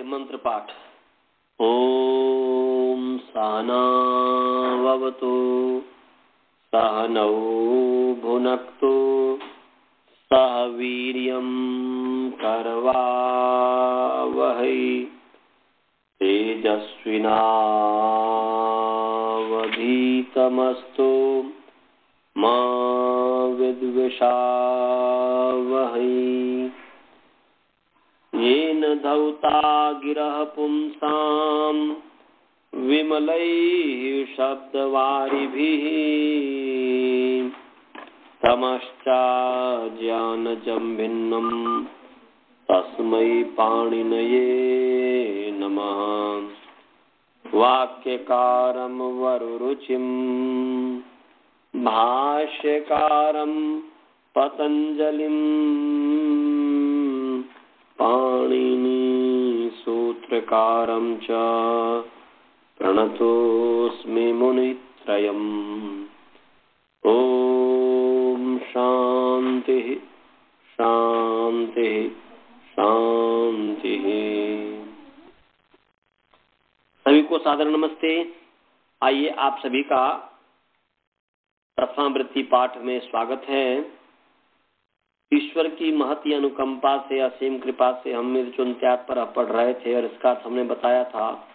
मंत्र पाठ। ओम सहनावतु सहनौ भुनक्तु सह वीर्यं करवावहै तेजस्विनावधीतमस्तु मा विद्विषावहै। येन धौता गिरः पुंसां विमलैः शब्दवारिभिः तमश्चाज्ञानजं भिन्नं तस्मै पाणिनये नमः। वाक्यकारं वरुरुचिं भाष्यकारं पतञ्जलिं पाणिनि सूत्रकारं च प्रणतोऽस्मि मुनित्रयम्। ओम शांति शांति शांति। सभी को सादर नमस्ते। आइए आप सभी का प्रथमावृत्ति पाठ में स्वागत है। ईश्वर की महती अनुकंपा से, असीम कृपा से हम मृत्युंत्याग पर पढ़ रहे थे और इसका हमने बताया था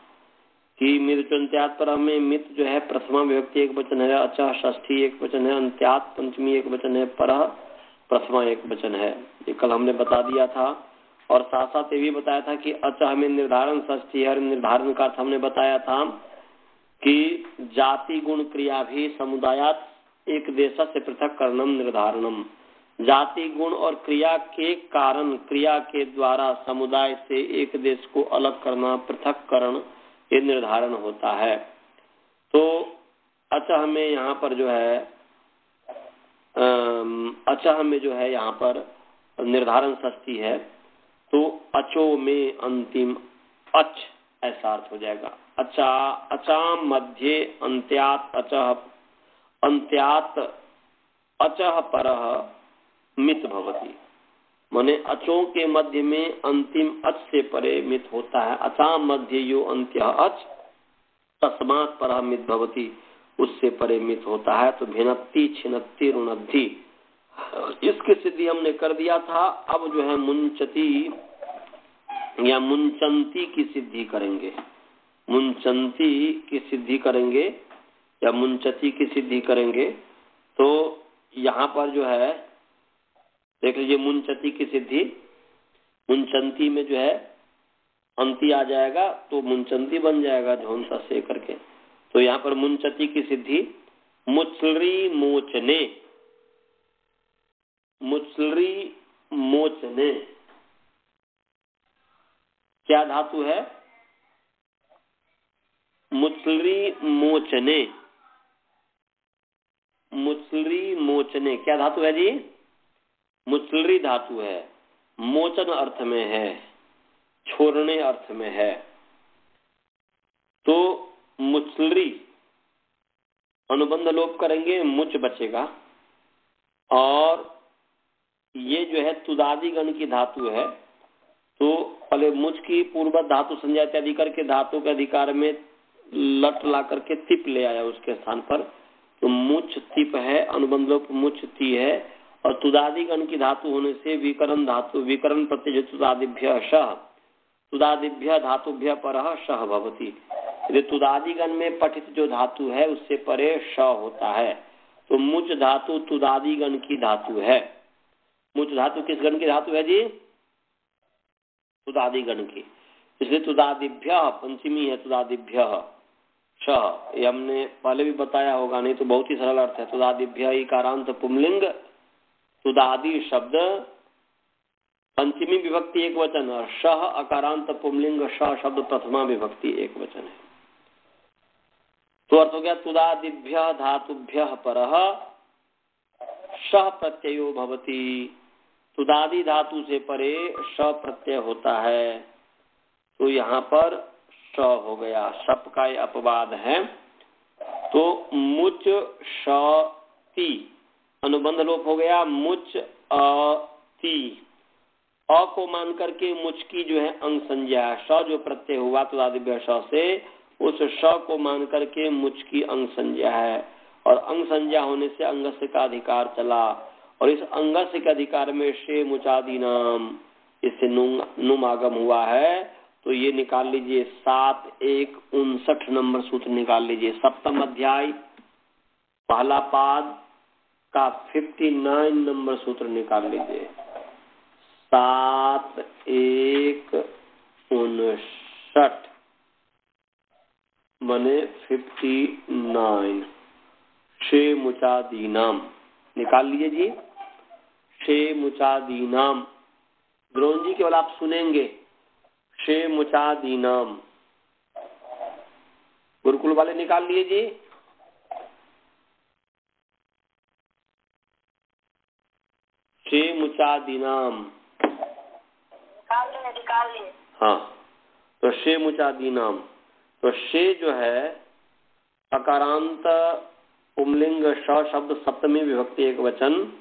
कि मृत्युंत्याग पर हमें मित जो है प्रथमा विभक्ति एक वचन है, अचः षष्ठी एक वचन है, अंत्यात पंचमी एक वचन है, परः प्रथमा एक वचन है। ये कल हमने बता दिया था। और साथ साथ ये भी बताया था कि अचः में निर्धारण षष्ठी है। निर्धारण का हमने बताया था कि जाति गुण क्रिया भी समुदायात एक देश से पृथक करणम निर्धारणम। जाति गुण और क्रिया के कारण, क्रिया के द्वारा समुदाय से एक देश को अलग करना, पृथककरण, ये निर्धारण होता है। तो अचः में यहाँ पर जो है अचः में जो है यहाँ पर निर्धारण षष्ठी है, तो अचो में अंतिम अच ऐसा अर्थ हो जाएगा। अचा अचाम मध्य अंत्यात अचः, अंत्यात अचः परः मित भवति। माने अचों के मध्य में अंतिम अच से परे मित होता है। अचाम मध्य यो अंत्य अच तस्मात् परः मित भवति, उससे परे मित होता है। तो भिन्नति छिन्नति ऋणद्धि, इसकी सिद्धि हमने कर दिया था। अब जो है मुंचती या मुंचंती की सिद्धि करेंगे। मुंचंती की सिद्धि करेंगे या मुंचती की सिद्धि करेंगे। तो यहाँ पर जो है देख लीजिए, मुंचती की सिद्धि, मुंचंती में जो है अंती आ जाएगा तो मुंचंती बन जाएगा झोंसा से करके। तो यहाँ पर मुंचती की सिद्धि मुचलरी मोचने, मुचलरी मोचने क्या धातु है? मुचलरी मोचने, मुचलरी मोचने क्या धातु है जी? मुचलरी धातु है। मोचन अर्थ में है, छोड़ने अर्थ में है। तो मुचलरी अनुबंध लोप करेंगे, मुच बचेगा। और ये जो है तुदादि गण की धातु है। तो पहले मुच की पूर्व धातु संज्ञा इत्यादि करके धातु के अधिकार में लट ला करके तिप ले आया उसके स्थान पर। तो मुच तिप है, अनुबंध लोप मुच ती है। और तुदादि गण की धातु होने से विकरण धातु, विकरण प्रत्यय तुदादिभ्य शः, तुदादिभ्य धातुभ्य परः शः भवति। यदि तुदादि गण में पठित जो धातु है उससे परे श होता है। तो मुच धातु तुदादि गण की धातु है। मुच धातु किस गण की धातु है जी? तुदादि गण की। इसलिए तुदादिभ्य पंचमी है, तुदादिभ्य शः। ये हमने पहले भी बताया होगा, नहीं तो बहुत ही सरल अर्थ है। तुदादिभ्य इकारांत पुंलिंग, तुदादि शब्द पंचमी विभक्ति एक वचन, और शः अकारांत पुंलिंग श शब्द प्रथमा विभक्ति एक वचन है। तो अर्थ हो गया तुदादिभ्य धातुभ्य परः शः प्रत्ययो भवति। तुदादि धातु से परे श प्रत्यय होता है। तो यहाँ पर श हो गया, शप का अपवाद है। तो मुच श ती अनुबंध लोप हो गया, मुच अति। अ को मान करके मुच की जो है अंग संज्ञा है। श जो प्रत्यय हुआ तो आदिव्य श से, उस श को मान करके मुच की अंग संज्ञा है, और अंग संज्ञा होने से अंगस्य का अधिकार चला, और इस अंगस्य के अधिकार में शे मुचादी नाम, इससे नुम आगम हुआ है। तो ये निकाल लीजिए 7-1-59 नंबर सूत्र निकाल लीजिए। सप्तम अध्याय पहला पाद का 59 नंबर सूत्र निकाल लीजिए। 7-1-59 मने 59 शे मुचादीनाम निकाल लीजिए जी। शे मुचादीनाम द्रोण जी केवल आप सुनेंगे। शे मुचादीनाम गुरुकुल वाले निकाल लिए जी। शे मुचादीनाम निकाल लिए। हाँ, तो शे मुचादीनाम, तो शे जो है अकारांत पुंलिंग श शब्द सप्तमी विभक्ति एक वचन,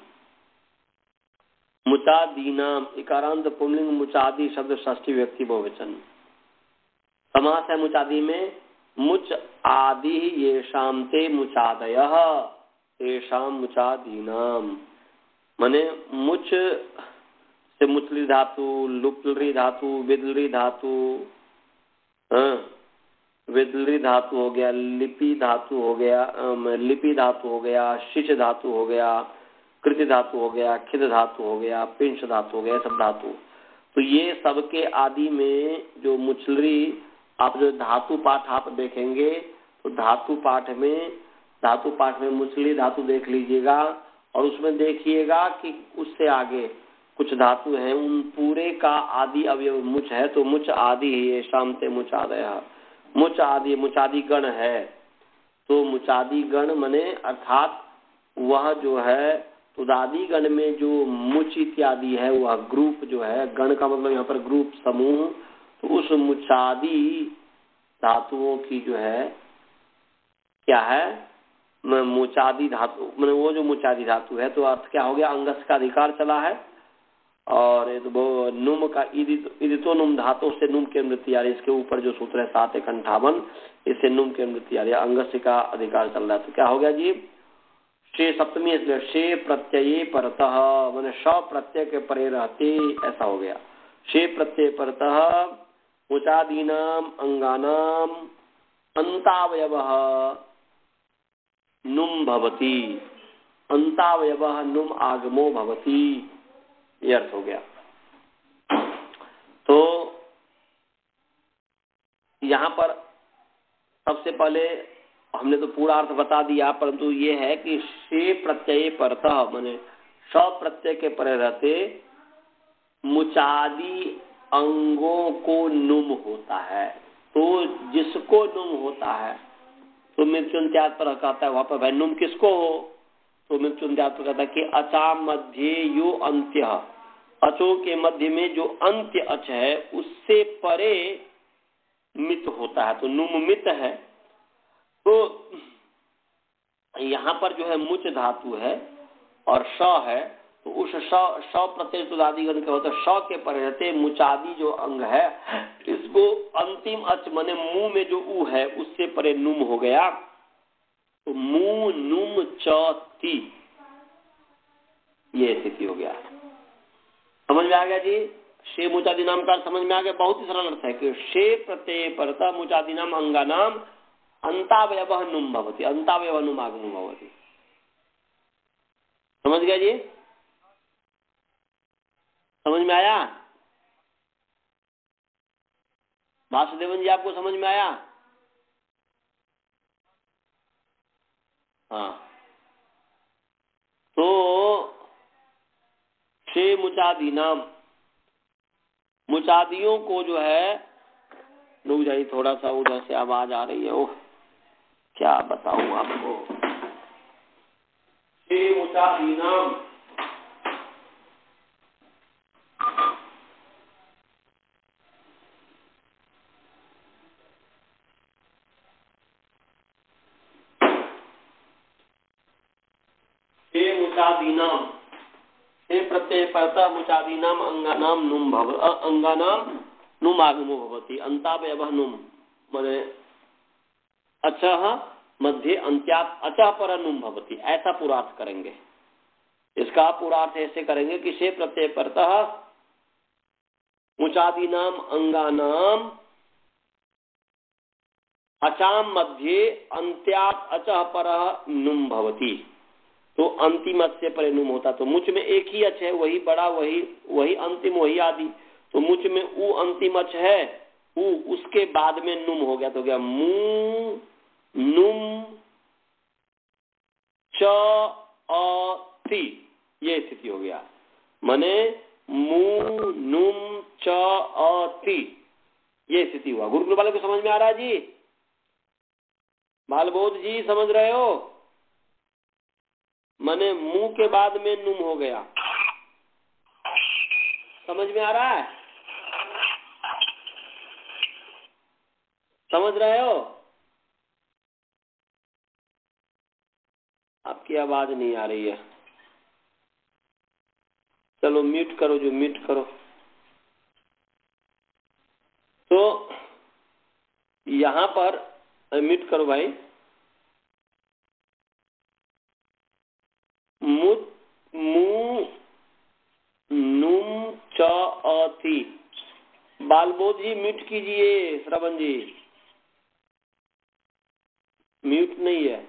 मुचादीनाम इकारांत पुंलिंग मुचादी शब्द षष्ठी विभक्ति बहुवचन। समास है मुचादी में मुच आदि ये शाम ते मुचादयः येषाम मुचादीनाम, माने मुच से मुचली धातु, लुप्लरी धातु, विदलरी धातु, विदलरी धातु हो गया, लिपि धातु हो गया, लिपि धातु हो गया, शिच धातु हो गया, कृति धातु हो गया, खिद धातु हो गया, पिंश धातु हो गया, सब धातु। तो ये सबके आदि में जो मुचलरी, आप जो धातु पाठ आप देखेंगे तो धातु पाठ में मुचली धातु देख लीजिएगा, और उसमें देखिएगा कि उससे आगे कुछ धातु हैं, उन पूरे का आदि अवयव मुच है, तो मुच आदि है शामते मुचादय, मुच आदि मुचादी गण है। तो मुचादी गण मने अर्थात वह जो है तुदादी गण में जो मुच इत्यादि है वह ग्रुप जो है, गण का मतलब यहाँ पर ग्रुप समूह, तो उस मुचादी धातुओं की जो है क्या है मुचादी धातु, मैंने वो जो मुचादी धातु है, तो अर्थ क्या हो गया अंगस का अधिकार चला है। और वो नुम का इदितो नुम धातु से नुम के मृत्यु आ रही, इसके ऊपर जो सूत्र है 7-1-58 इससे नुम के मृत्यु आ रही है, अंगस्य का अधिकार चल रहा है। तो क्या हो गया जी शे सप्तमी, इसलिए शे प्रत्यय परतः मैंने श प्रत्यय के परे रहते, ऐसा हो गया। शे प्रत्यय परतः मुचादीनाम अंगानाम अंतावयवः नुम भवति, अंतावयवः नुम आगमो भवति, ये अर्थ हो गया। तो यहाँ पर सबसे पहले हमने तो पूरा अर्थ बता दिया, परंतु ये है कि शे प्रत्यय परतः माने स प्रत्यय के परे रहते मुचादी अंगों को नुम होता है। तो जिसको नुम होता है तो मृत्युंत्याद पर कहता है वहां पर भाई नुम किसको हो, तो मृत्युंत्याद पर कहता है कि अचा मध्य यो अंत्य, अचो के मध्य में जो अंत्य अच है उससे परे मित होता है, तो नुम मित है। तो यहाँ पर जो है मुच धातु है और श है, तो उस श प्रत्यय तुदादिगण का होता है, श के परे रहते मुचादी जो अंग है इसको अंतिम अच मने मुंह में जो ऊ है उससे परे नुम हो गया, तो मुंह नुम ची, ये स्थिति हो गया। समझ में आ गया जी। शे मुचादी नाम का समझ में आ गया, बहुत ही सरल अर्थ है कि शे प्रत्यय परतः मुचादी नाम अंगानाम अंतावयवः नुम भवति, अंतावयवः नुम आगमो भवति। समझ गया जी, समझ में आया वासुदेवन जी, आपको समझ में आया? हाँ, तो शे मुचादी नाम, मुचादियों को जो है, रुक जाइए थोड़ा सा उधर से आवाज आ रही है, ओह क्या बताऊं आपको। शे मुचादी नाम शे मुचादी नाम, शे प्रत्यय परतः मुचादीनाम अंगानाम नुम भव अंगानाम नुम आगमो भवति अंतावयवः नुम माने अचः मध्य अंत्यात् अचः पर नुम भवति, ऐसा पूर्वार्थ करेंगे। इसका पूर्वार्थ ऐसे करेंगे कि से प्रत्यय परतः मुचादीनाम अंगानाम अचाम मध्य अंत्यात् अचः परः नुम भवति। तो अंतिम अच से परे नुम होता, तो मुच में एक ही अच है, वही बड़ा, वही अंतिम, वही आदि। तो मुच में उ अंतिम अच है, उ उसके बाद में नुम हो गया, तो गया मु नुम च अति, ये स्थिति हो गया। माने मु नुम च अति, ये स्थिति हुआ। गुरुकुल वाले को समझ में आ रहा है जी? बालबोध जी समझ रहे हो? माने मुंह के बाद में नुम हो गया, समझ में आ रहा है? समझ रहे हो? आपकी आवाज नहीं आ रही है। चलो म्यूट करो, जो म्यूट करो। तो यहां पर म्यूट करो भाई। मु नुम च अति। बालबोध जी म्यूट कीजिए, श्रवण जी म्यूट नहीं है,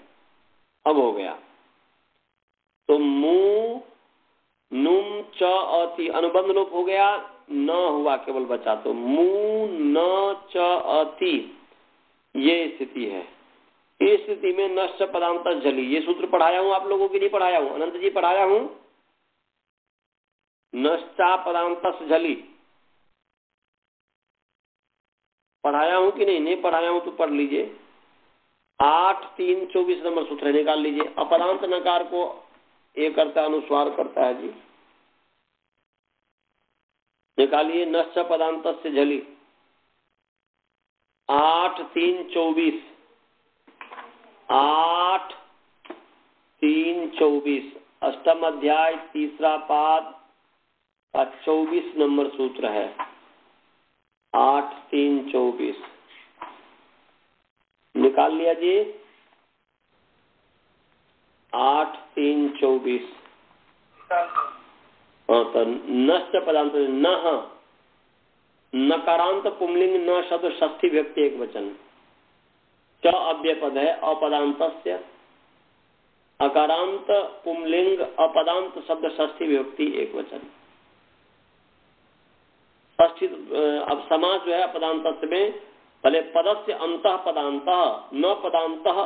अब हो गया। तो मु नुम च अति अनुबंध लोप हो गया, न हुआ, केवल बचा। तो मु न च अति, ये स्थिति है। इस स्थिति में नश्च पदांत झली, ये सूत्र पढ़ाया हूं आप लोगों की, नहीं पढ़ाया हूं? अनंत जी पढ़ाया हूं? नश्चा पदांत झली पढ़ाया हूं कि नहीं? नहीं पढ़ाया हूं तो पढ़ लीजिए। 8-3-24 नंबर सूत्र निकाल लीजिए। अपदांत नकार को ये करता, अनुस्वार करता है जी। निकालिए नश्च पदांत से झली। 8-3-24 8-3-24 अष्टम अध्याय तीसरा पाद का 24 नंबर सूत्र है। 8-3-24 निकाल लिया जी। 8-3-24 हाँ, तो नश्च पदांत न नकारांत पुंलिंग न शब्द षष्ठी व्यक्ति एक वचन, च अव्यय पद है, अपदांतस्य अकारांत पुंलिंग अपदांत शब्द षष्ठी विभक्ति एक वचन। षष्ठी अब समास जो है अपदांत में पहले पदस्य अंतः पदांतः, न पदांतः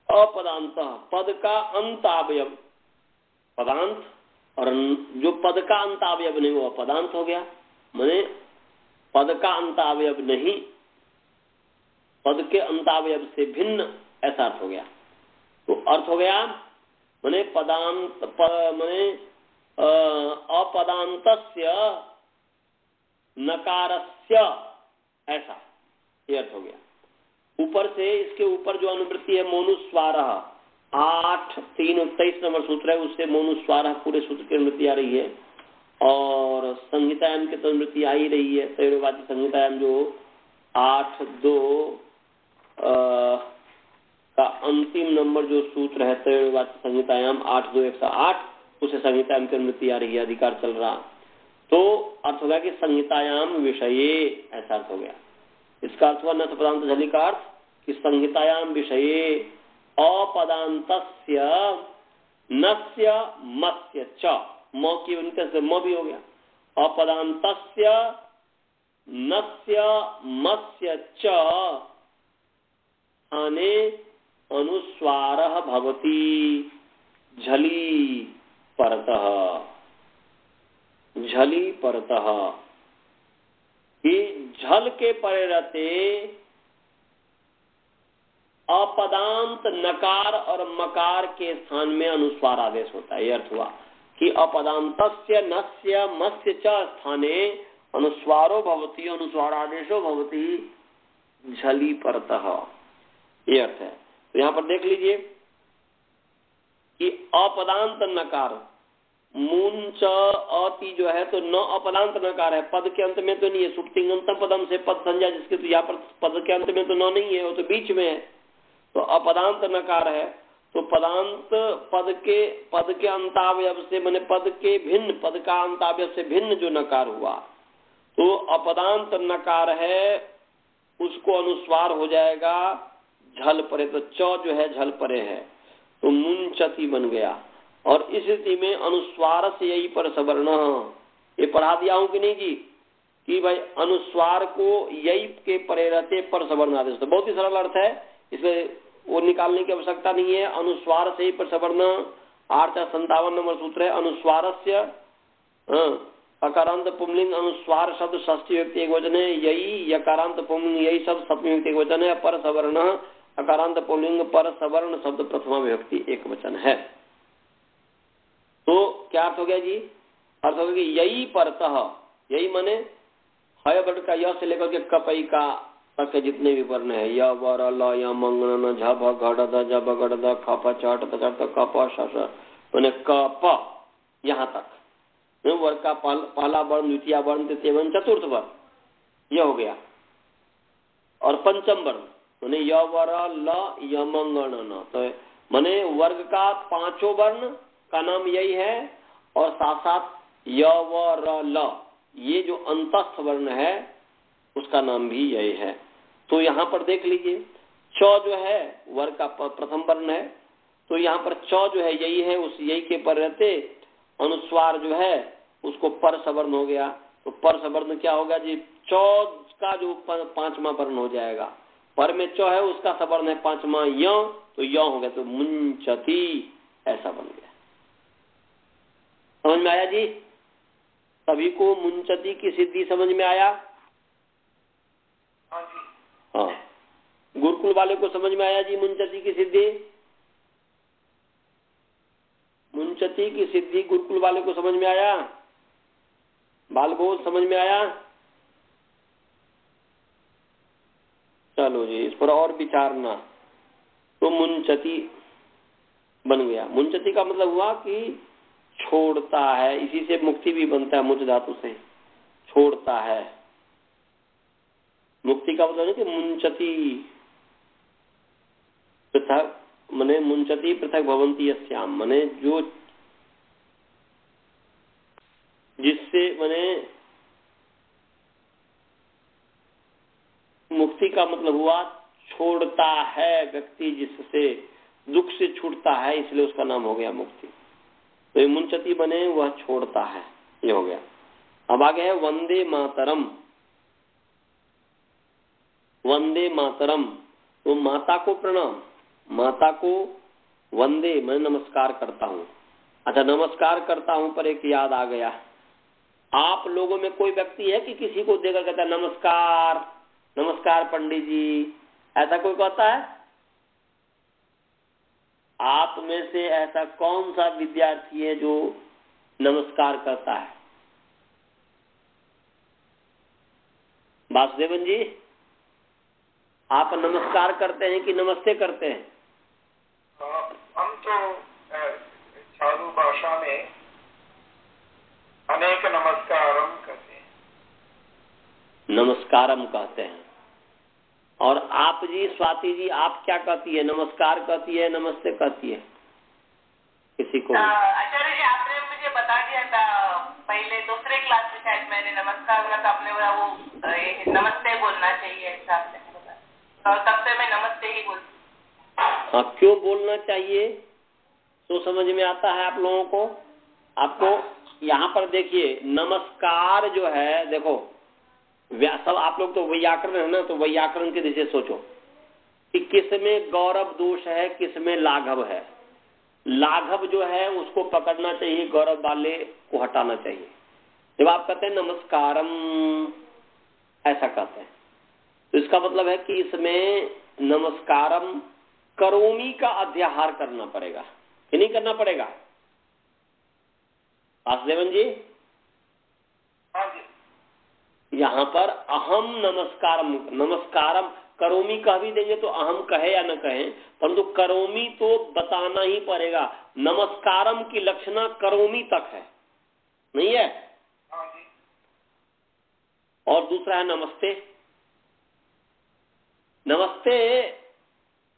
अपदांतः, पद का अंत अवयव पदांत, और जो पद का अंत अवयव नहीं वो अपदांत हो गया। माने पद का अंत अवयव नहीं, पद के अंतावयव से भिन्न, ऐसा अर्थ हो गया। तो अर्थ हो गया माने पदांत माने अपदांतस्य नकारस्य, ऐसा ये अर्थ हो गया। ऊपर से इसके ऊपर जो अनुवृत्ति है मोनुस्वारः, 8-3-23 नंबर सूत्र है, उससे मोनुस्वारः पूरे सूत्र की अनुवृत्ति आ रही है। और संहितायाम की तो अनुवृत्ति आ ही रही है। तैरोवाची संहितायाम जो 8-2 का अंतिम नंबर जो सूत्र है, तैरोवाची संहितायाम 8-2-108, उसे संहितायाम की अनुवृत्ति आ रही है, अधिकार चल रहा। तो अर्थ हो गया कि संहितायाम विषये, ऐसा अर्थ हो गया। इसका अर्थ हुआ नथ पदांत झली का अर्थ कि संहितायाम विषये अपदांतस्य नस्य मस्य च, म की उनके से म भी हो गया। अपदांतस्य नस्य मस्य च स्थाने अनुस्वारः भवति झली परतः, झली परतः। कि झल के परे रहते अपदांत नकार और मकार के स्थान में अनुस्वार आदेश होता है। यह अर्थ हुआ कि अपदांतस्य नस्य मस्य च स्थाने अनुस्वारो भवति, अनुस्वार आदेशो भवति झली परतः, ये अर्थ है। तो यहां पर देख लीजिए कि अपदांत नकार मुंच अति जो है तो न अपदांत नकार है, पद के अंत में तो नहीं है। सुप्तिंगंतम पदम से पद संज्ञा जिसके, तो यहाँ पर पद के अंत में तो न नहीं है, वो तो बीच में है, तो अपदांत नकार है। तो पदांत पद के अंतावयव से माने पद के भिन्न, पद का अंतावयव से भिन्न जो नकार हुआ तो अपदांत नकार है, उसको अनुस्वार हो जाएगा झल परे। तो च जो है झल परे है तो मुंचति बन गया। और इस स्थिति में अनुस्वार से यही पर सवर्ण, ये पढ़ा दिया हूं कि नहीं जी कि भाई अनुस्वार को यही के परे रहते पर सवर्ण आदेश। तो बहुत ही सरल अर्थ है, इसमें वो निकालने की आवश्यकता नहीं है। अनुस्वार से ही पर सवर्ण 857 नंबर सूत्र है। अनुस्वारस्य अकारांत पुंलिंग अनुस्वार शब्द षष्ठी व्यक्ति एक वचन है, यही यकारांत पुंलिंग यही शब्द सप्तमी व्यक्ति एक वचन है। पर सवर्ण अकारांत पुंलिंग पर सवर्ण शब्द प्रथमा विभक्ति एक वचन है। तो क्या अर्थ हो गया जी? अर्थ हो गया कि यही परतः, यही माने हय वर्ग का य से लेकर के कपई का तक के जितने भी वर्ण है, य वर ल य मंगन झ भ घड़ द ज ब गड़ द ख प चट त क प श माने क प यहाँ तक वर्ग का पहला वर्ण, द्वितीय वर्ण, तृतीय वर्ण, चतुर्थ वर्ण यह हो गया। और पंचम वर्ण माने य वर ल य मंगन न, तो माने वर्ग का पांचों वर्ण का नाम यही है और साथ साथ य व र ल ये जो अंतस्थ वर्ण है उसका नाम भी यही है। तो यहाँ पर देख लीजिए च जो है वर्ग का प्रथम वर्ण है, तो यहाँ पर च जो है यही है, उस यही के पर रहते अनुस्वार जो है उसको पर सवर्ण हो गया। तो पर सवर्ण क्या होगा जी? च का जो पांचवा वर्ण हो जाएगा, पर में च है उसका सवर्ण है पांचवा य, तो य हो गया, तो मुंचति ऐसा बन गया। समझ में आया जी? सभी को मुंचति की सिद्धि समझ में आया? हाँ। गुरुकुल वाले को समझ में आया जी मुंचति की सिद्धि? मुंचति की सिद्धि गुरुकुल वाले को समझ में आया? बालबोध समझ में आया? चलो जी, इस पर और विचारना। तो मुंचति बन गया। मुंचति का मतलब हुआ कि छोड़ता है, इसी से मुक्ति भी बनता है, मुच धातु से छोड़ता है। मुक्ति का मतलब है कि मुंचति पृथक, मने मुंचति पृथक भवंती यस्याम, मने जो जिससे मने मुक्ति का मतलब हुआ छोड़ता है व्यक्ति, जिससे दुख से छूटता है, इसलिए उसका नाम हो गया मुक्ति। तो ये मुंचति बने वह छोड़ता है, ये हो गया। अब आगे है वंदे मातरम। वंदे मातरम तो माता को प्रणाम, माता को वंदे मैं नमस्कार करता हूँ। अच्छा, नमस्कार करता हूँ पर एक याद आ गया, आप लोगों में कोई व्यक्ति है कि किसी को देखकर कहता है नमस्कार नमस्कार पंडित जी, ऐसा कोई कहता है? आप में से ऐसा कौन सा विद्यार्थी है जो नमस्कार करता है? वासुदेवन जी, आप नमस्कार करते हैं कि नमस्ते करते हैं? हम तो साधु भाषा में अनेक नमस्कारम कहते हैं। नमस्कारम कहते हैं। और आप जी स्वाति जी, आप क्या कहती है? नमस्कार कहती है, नमस्ते कहती है? किसी को? आचार्य जी, आपने मुझे बता दिया था पहले दूसरे क्लास में, शायद मैंने नमस्कार बोला था, आपने बोला वो नमस्ते बोलना चाहिए, ऐसा आपने बोला, और तब से मैं नमस्ते ही बोलती। हाँ, क्यों बोलना चाहिए तो समझ में आता है आप लोगों को? आपको यहाँ पर देखिए, नमस्कार जो है, देखो सब आप लोग तो वैयाकरण है ना, तो वैयाकरण के दिशा सोचो कि किसमें गौरव दोष है, किसमें लाघव है। लाघव जो है उसको पकड़ना चाहिए, गौरव वाले को हटाना चाहिए। जब आप कहते हैं नमस्कारम ऐसा कहते हैं, तो इसका मतलब है कि इसमें नमस्कारम करोमी का अध्याहार करना पड़ेगा कि नहीं करना पड़ेगा? वासुदेवन जी, यहाँ पर अहम नमस्कारम, नमस्कारम करोमी कह भी देंगे तो अहम कहे या न कहें, परंतु करोमी तो बताना ही पड़ेगा। नमस्कारम की लक्षणा करोमी तक है, नहीं है? हाँ जी। और दूसरा है नमस्ते। नमस्ते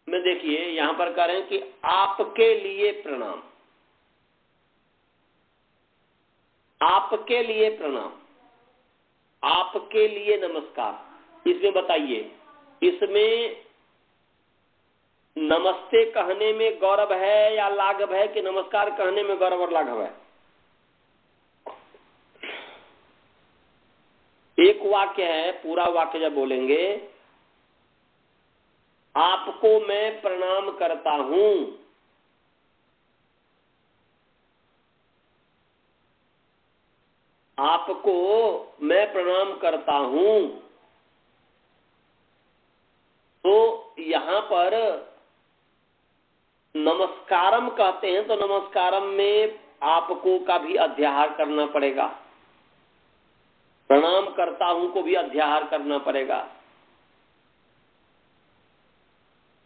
में देखिए यहां पर कह रहे हैं कि आपके लिए प्रणाम, आपके लिए प्रणाम, आपके लिए नमस्कार। इसमें बताइए, इसमें नमस्ते कहने में गौरव है या लाघव है, कि नमस्कार कहने में गौरव और लाघव है? एक वाक्य है, पूरा वाक्य जब बोलेंगे, आपको मैं प्रणाम करता हूं, आपको मैं प्रणाम करता हूं, तो यहां पर नमस्कारम कहते हैं तो नमस्कारम में आपको का भी अध्याहार करना पड़ेगा, प्रणाम करता हूं को भी अध्याहार करना पड़ेगा।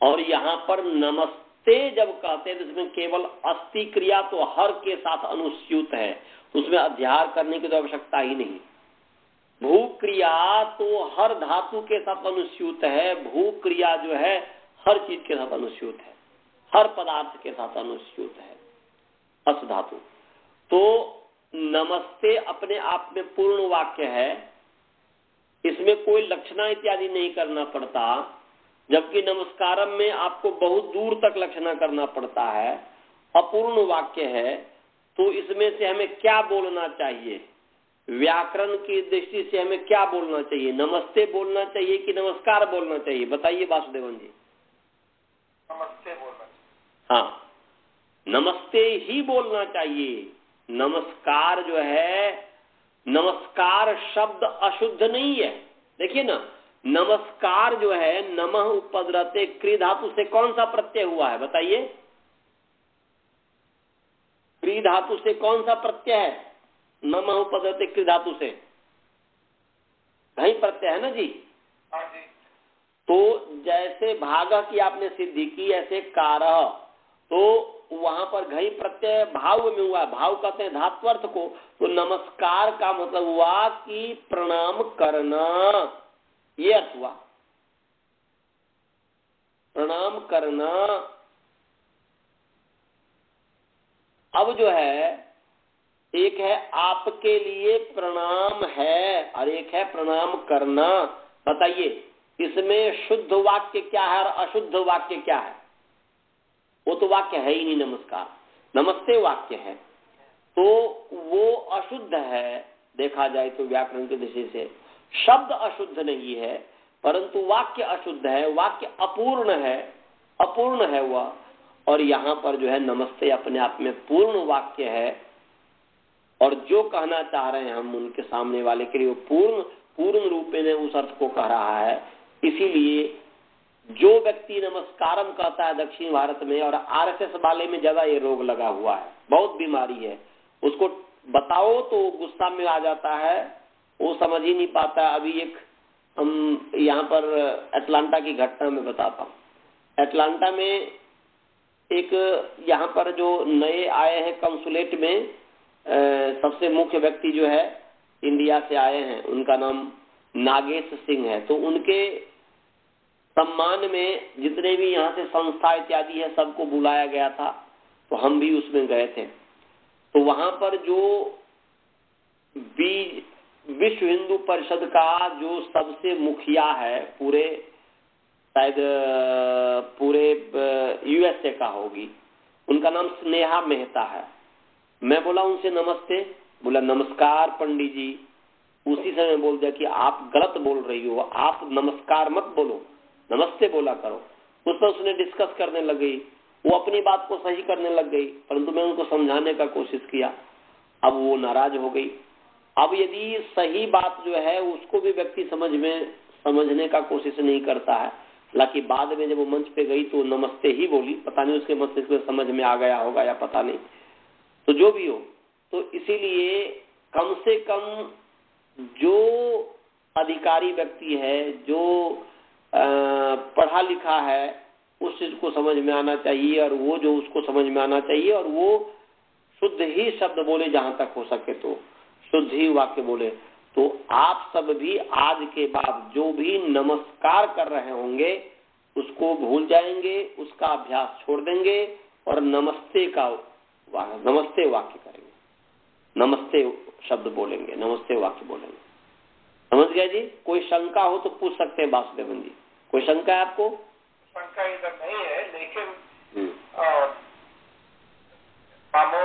और यहां पर नमस्ते जब कहते हैं तो इसमें केवल अस्ति क्रिया तो हर के साथ अनुस्यूत है, उसमें अध्याहार करने की तो आवश्यकता ही नहीं। भू क्रिया तो हर धातु के साथ अनुस्यूत है, भू क्रिया जो है हर चीज के साथ अनुस्यूत है, हर पदार्थ के साथ अनुस्यूत है, अस धातु। तो नमस्ते अपने आप में पूर्ण वाक्य है, इसमें कोई लक्षणा इत्यादि नहीं करना पड़ता, जबकि नमस्कारम में आपको बहुत दूर तक लक्षणा करना पड़ता है, अपूर्ण वाक्य है। तो इसमें से हमें क्या बोलना चाहिए? व्याकरण की दृष्टि से हमें क्या बोलना चाहिए? नमस्ते बोलना चाहिए कि नमस्कार बोलना चाहिए? बताइए वासुदेवन जी। नमस्ते बोलना चाहिए। हाँ, नमस्ते ही बोलना चाहिए। नमस्कार जो है, नमस्कार शब्द अशुद्ध नहीं है। देखिए ना, नमस्कार जो है, नमः उपद्रते क्री धातु से कौन सा प्रत्यय हुआ है? बताइए, क्री धातु से कौन सा प्रत्यय है? नमः उपद्रते क्री धातु से घई प्रत्यय है ना जी। हाँ जी। तो जैसे भाग की आपने सिद्धि की, ऐसे कारह, तो वहां पर घई प्रत्यय भाव में हुआ। भाव कहते हैं धात्वर्थ को। तो नमस्कार का मतलब हुआ कि प्रणाम करना, ये अर्थ हुआ, प्रणाम करना। अब जो है, एक है आपके लिए प्रणाम है और एक है प्रणाम करना। बताइए, इसमें शुद्ध वाक्य क्या है और अशुद्ध वाक्य क्या है? वो तो वाक्य है ही नहीं। नमस्कार नमस्ते वाक्य है, तो वो अशुद्ध है। देखा जाए तो व्याकरण की दृष्टि से शब्द अशुद्ध नहीं है, परंतु वाक्य अशुद्ध है, वाक्य अपूर्ण है, अपूर्ण है वह। और यहाँ पर जो है नमस्ते अपने आप में पूर्ण वाक्य है, और जो कहना चाह रहे हैं हम उनके सामने वाले के लिए, वो पूर्ण रूप में उस अर्थ को कह रहा है। इसीलिए जो व्यक्ति नमस्कारम कहता है दक्षिण भारत में, और आरएसएस वाले में ज्यादा ये रोग लगा हुआ है, बहुत बीमारी है, उसको बताओ तो गुस्सा में आ जाता है, वो समझ ही नहीं पाता। अभी एक हम यहाँ पर अटलांटा की घटना में बताता हूँ। अटलांटा में एक यहाँ पर जो नए आए हैं कंसुलेट में, सबसे मुख्य व्यक्ति जो है इंडिया से आए हैं, उनका नाम नागेश सिंह है। तो उनके सम्मान में जितने भी यहाँ से संस्था इत्यादि है सबको बुलाया गया था, तो हम भी उसमें गए थे। तो वहां पर जो विश्व हिंदू परिषद का जो सबसे मुखिया है, पूरे शायद पूरे यूएसए का होगी, उनका नाम स्नेहा मेहता है। मैं बोला उनसे नमस्ते, बोला नमस्कार पंडित जी। उसी समय बोल दिया कि आप गलत बोल रही हो, आप नमस्कार मत बोलो, नमस्ते बोला करो। उस पर उसने डिस्कस करने लग गई, वो अपनी बात को सही करने लग गई, परंतु मैं उनको समझाने का कोशिश किया। अब वो नाराज हो गई। अब यदि सही बात जो है उसको भी व्यक्ति समझने का कोशिश नहीं करता है, हालांकि बाद में जब वो मंच पे गई तो नमस्ते ही बोली, पता नहीं उसके मस्तिष्क में समझ में आ गया होगा या पता नहीं, तो जो भी हो। तो इसीलिए कम से कम जो अधिकारी व्यक्ति है, जो पढ़ा लिखा है उस चीज को समझ में आना चाहिए, और वो जो उसको समझ में आना चाहिए, और वो शुद्ध ही शब्द बोले, जहां तक हो सके तो शुद्ध ही वाक्य बोले। तो आप सब भी आज के बाद जो भी नमस्कार कर रहे होंगे उसको भूल जाएंगे, उसका अभ्यास छोड़ देंगे और नमस्ते वाक्य करेंगे, नमस्ते शब्द बोलेंगे, नमस्ते वाक्य बोलेंगे। समझ गया जी? कोई शंका हो तो पूछ सकते हैं वासुदेवन जी। कोई शंका है आपको? शंका इधर नहीं है, लेकिन नमो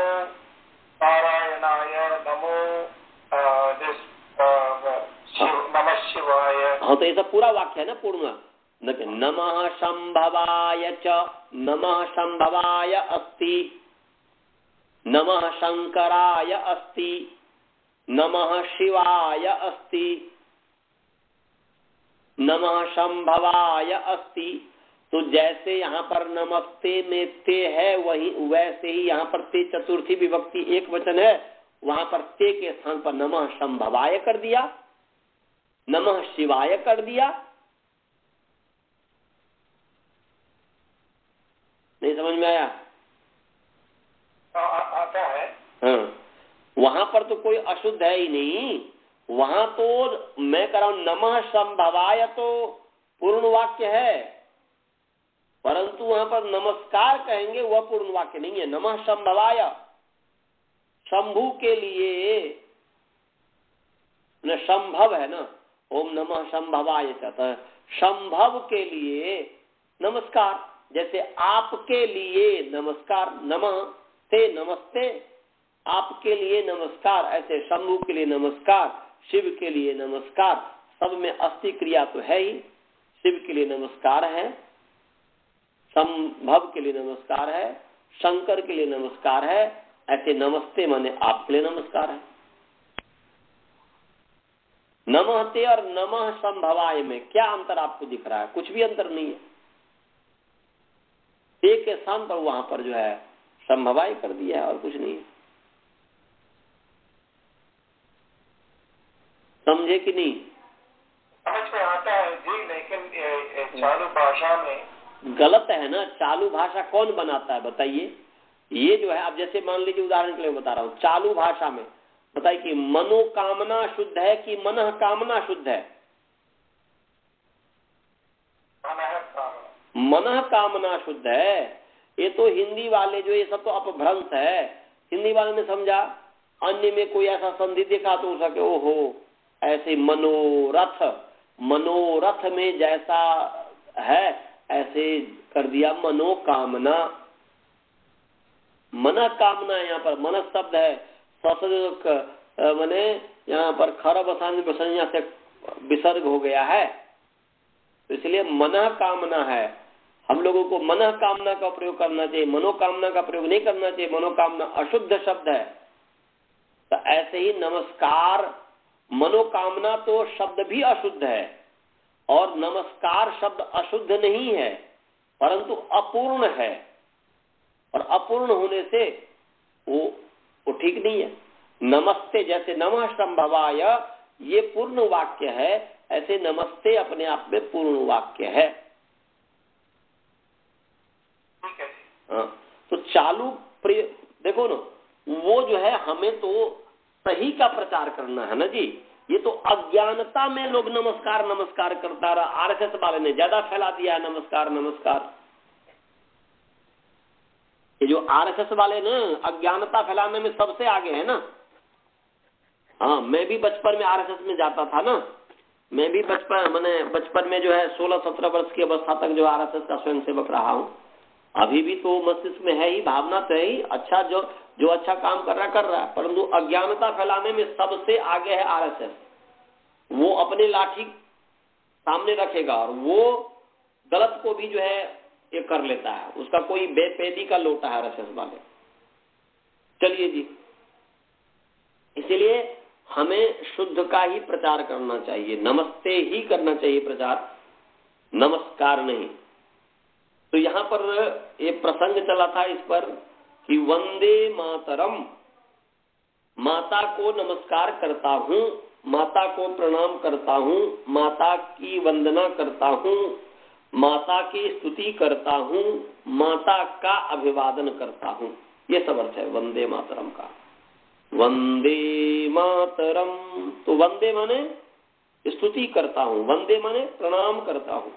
नारायणाय, नमो नमः शिवाय। हाँ, तो ऐसा पूरा वाक्य है ना, पूर्ण। नमः शंभवाय च, नमः शंभवाय अस्ति, नमः शंकराय अस्ति, नमः शिवाय अस्ति, नमः शंभवाय अस्ति। तो जैसे यहाँ पर नमस्ते में ते है, वही वैसे ही यहाँ पर ते चतुर्थी विभक्ति एक वचन है, वहां पर ते के स्थान पर नमः शंभवाय कर दिया, नमः शिवाय कर दिया। नहीं समझ में आया? आता है। हाँ, वहां पर तो कोई अशुद्ध है ही नहीं। वहां तो मैं कह रहा हूं नमः शंभवाय तो पूर्ण वाक्य है, परंतु वहां पर नमस्कार कहेंगे वह पूर्ण वाक्य नहीं है। नमः शंभवाय, शंभु के लिए न संभव है ना, ओम नमः शंभवाय कहता, संभव के लिए नमस्कार। जैसे आपके लिए नमस्कार, नमः ते नमस्ते, आपके लिए नमस्कार, ऐसे शंभु के लिए नमस्कार, शिव के लिए नमस्कार। सब में अस्थि क्रिया तो है ही। शिव के लिए नमस्कार है, संभव के लिए नमस्कार है, शंकर के लिए नमस्कार है, ऐसे नमस्ते माने आपके लिए नमस्कार है। नमस्ते और नमः संभवाय में क्या अंतर आपको दिख रहा है? कुछ भी अंतर नहीं है। एक के स्थान पर वहां पर जो है संभवाय कर दिया है और कुछ नहीं है। समझे कि नहीं? समझ में आता है जी, लेकिन चालू भाषा में गलत है ना। चालू भाषा कौन बनाता है बताइए? ये जो है, आप जैसे मान लीजिए, उदाहरण के लिए बता रहा हूँ, चालू भाषा में बताइए कि मनोकामना शुद्ध है कि मनः कामना शुद्ध है? मनः कामना शुद्ध है। ये तो हिंदी वाले जो, ये सब तो अपभ्रंश है। हिंदी वाले ने समझा, अन्य में कोई ऐसा संधि देखा तो सके ओहो ऐसे मनोरथ, मनोरथ में जैसा है ऐसे कर दिया मनोकामना। मनः कामना, यहाँ पर मनः शब्द है, मैंने यहाँ पर खरब संज्ञा से विसर्ग हो गया है, तो इसलिए मनः कामना है। हम लोगों को मनः कामना का प्रयोग करना चाहिए, मनोकामना का प्रयोग नहीं करना चाहिए। मनोकामना अशुद्ध शब्द है। तो ऐसे ही नमस्कार, मनोकामना तो शब्द भी अशुद्ध है, और नमस्कार शब्द अशुद्ध नहीं है, परंतु अपूर्ण है, और अपूर्ण होने से वो ठीक नहीं है। नमस्ते जैसे नमः संभवाय ये पूर्ण वाक्य है, ऐसे नमस्ते अपने आप में पूर्ण वाक्य है। हाँ, तो चालू देखो ना, वो जो है हमें तो सही का प्रचार करना है ना जी। ये तो अज्ञानता में लोग नमस्कार नमस्कार करता रहा। आरएसएस वाले ने ज्यादा फैला दिया है नमस्कार नमस्कार। ये जो आरएसएस वाले ना अज्ञानता फैलाने में सबसे आगे है ना। हाँ, मैं भी बचपन में आरएसएस में जाता था ना। मैं भी बचपन में जो है 16-17 वर्ष की अवस्था तक जो आरएसएस का स्वयंसेवक रहा हूँ। अभी भी तो मस्तिष्क में है ही, भावना तो है ही। अच्छा, जो अच्छा काम कर रहा है, परंतु अज्ञानता फैलाने में सबसे आगे है आरएसएस। वो अपने लाठी सामने रखेगा और वो गलत को भी जो है ये कर लेता है। उसका कोई बेपेदी का लोटा है आरएसएस वाले। चलिए जी, इसलिए हमें शुद्ध का ही प्रचार करना चाहिए, नमस्ते ही करना चाहिए प्रचार, नमस्कार नहीं। तो यहाँ पर ये प्रसंग चला था इस पर कि वंदे मातरम, माता को नमस्कार करता हूँ, माता को प्रणाम करता हूँ, माता की वंदना करता हूँ, माता की स्तुति करता हूँ, माता का अभिवादन करता हूँ। ये सब अर्थ है वंदे मातरम का। वंदे मातरम, तो वंदे माने स्तुति करता हूँ, वंदे माने प्रणाम करता हूँ।